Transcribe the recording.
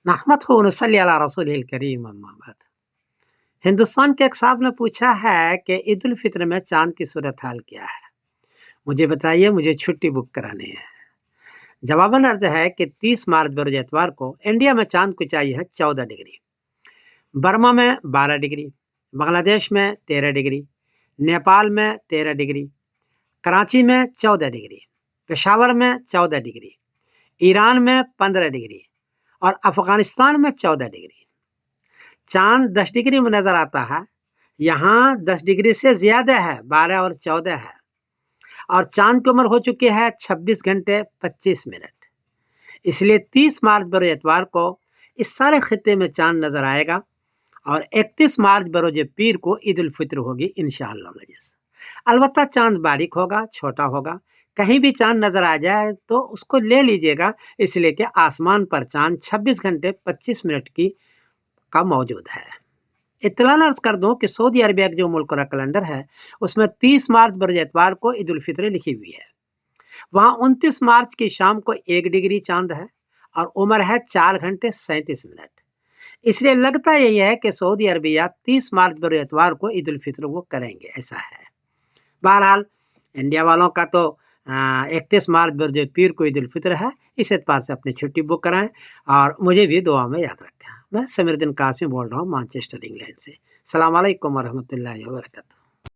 नहमदहु व नसल्ली अला रसूलिल करीम अम्मा बाद। हिंदुस्तान के एक साहब ने पूछा है कि ईद उल फित्र में चांद की सूरत हाल क्या है? मुझे बताइए, मुझे छुट्टी बुक करानी है। जवाबन अर्ज है कि 30 मार्च बरोज एतवार को इंडिया में चांद की ऊंचाई है 14 डिग्री, बर्मा में 12 डिग्री, बांग्लादेश में 13 डिग्री, नेपाल में 13 डिग्री, कराची में 14 डिग्री, पेशावर में 14 डिग्री, ईरान में 15 डिग्री और अफगानिस्तान में 14 डिग्री। चांद 10 डिग्री में नजर आता है, यहाँ 10 डिग्री से ज्यादा है, 12 और 14 है। और चांद की उम्र हो चुकी है 26 घंटे 25 मिनट। इसलिए 30 मार्च बरोज एतवार को इस सारे खित्ते में चांद नजर आएगा और 31 मार्च बरोज पीर को ईद उल फित्र होगी इंशाअल्लाह। अलबत्ता चांद बारीक होगा, छोटा होगा। कहीं भी चांद नजर आ जाए तो उसको ले लीजिएगा, इसलिए कि आसमान पर चांद 26 घंटे 25 मिनट का मौजूद है। इत्तलान अर्ज कर दूं कि सऊदी अरबिया का जो मुल्क का कैलेंडर है उसमें 30 मार्च बरोज एतवार को ईद उल फित्र लिखी हुई है। वहाँ 29 मार्च की शाम को 1 डिग्री चांद है और उम्र है 4 घंटे 37 मिनट। इसलिए लगता यही है कि सऊदी अरबिया 30 मार्च बरोज एतवार को ईद उल फित्र वो करेंगे, ऐसा है। बहरहाल इंडिया वालों का तो 31 मार्च बरोज पीर को ईद उल फित्र है। इस एतबार से अपनी छुट्टी बुक कराएं और मुझे भी दुआ में याद रखें। मैं समीरुद्दीन कासमी बोल रहा हूँ मैनचेस्टर इंग्लैंड से। अस्सलाम वालेकुम व रहमतुल्लाहि व बरकातहू।